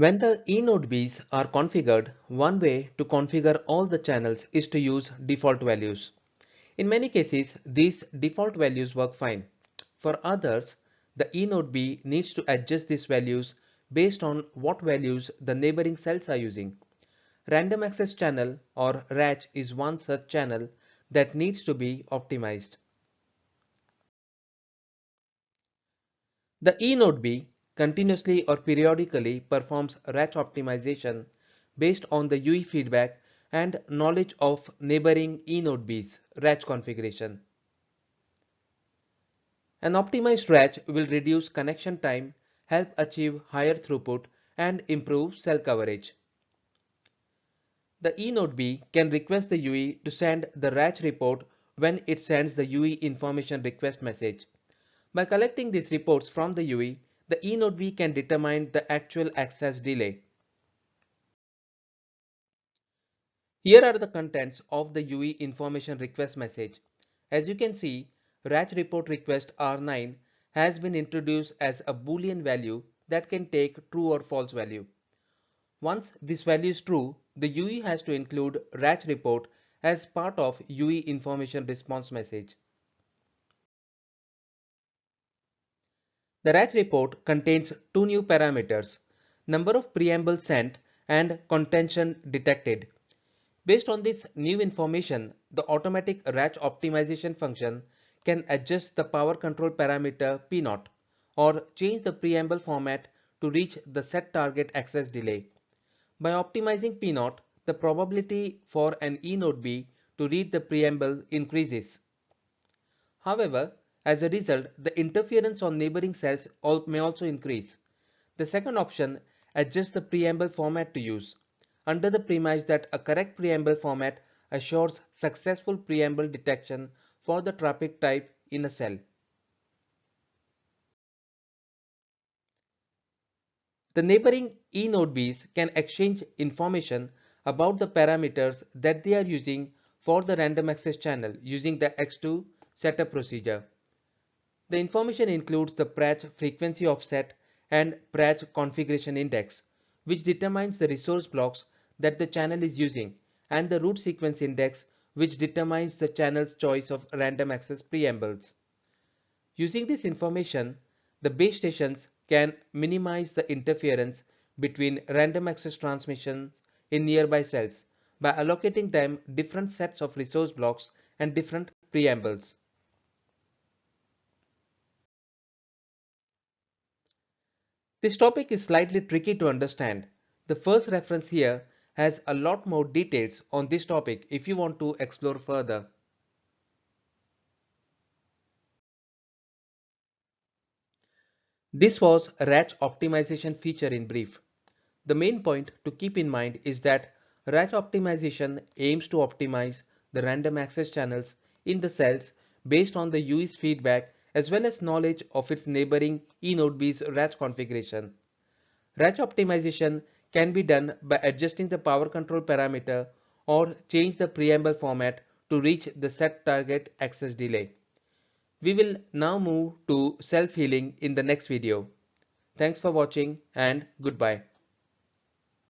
When the eNode Bs are configured, one way to configure all the channels is to use default values. In many cases, these default values work fine. For others, the eNode B needs to adjust these values based on what values the neighboring cells are using. Random access channel or RACH is one such channel that needs to be optimized. The eNode B continuously or periodically performs RACH optimization based on the UE feedback and knowledge of neighboring eNode B's RACH configuration. An optimized RACH will reduce connection time, help achieve higher throughput, and improve cell coverage. The eNode B can request the UE to send the RACH report when it sends the UE Information Request message. By collecting these reports from the UE, the eNode B can determine the actual access delay. Here are the contents of the UE Information Request message. As you can see, RACH report request R9 has been introduced as a Boolean value that can take true or false value. Once this value is true, the UE has to include RACH report as part of UE Information Response message. The RACH report contains two new parameters, number of preambles sent and contention detected. Based on this new information, the automatic RACH optimization function can adjust the power control parameter P0 or change the preamble format to reach the set target access delay. By optimizing P0, the probability for an eNode B to read the preamble increases. However, as a result, the interference on neighboring cells may also increase. The second option adjusts the preamble format to use, under the premise that a correct preamble format assures successful preamble detection for the traffic type in a cell. The neighboring eNode Bs can exchange information about the parameters that they are using for the random access channel using the X2 setup procedure. The information includes the PRACH frequency offset and PRACH configuration index, which determines the resource blocks that the channel is using, and the route sequence index, which determines the channel's choice of random access preambles. Using this information, the base stations can minimize the interference between random access transmissions in nearby cells by allocating them different sets of resource blocks and different preambles. This topic is slightly tricky to understand. The first reference here has a lot more details on this topic if you want to explore further. This was RACH optimization feature in brief. The main point to keep in mind is that RACH optimization aims to optimize the random access channels in the cells based on the UE's feedback as well as knowledge of its neighboring eNode B's RACH configuration. RACH optimization can be done by adjusting the power control parameter or change the preamble format to reach the set target access delay. We will now move to self-healing in the next video. Thanks for watching and goodbye.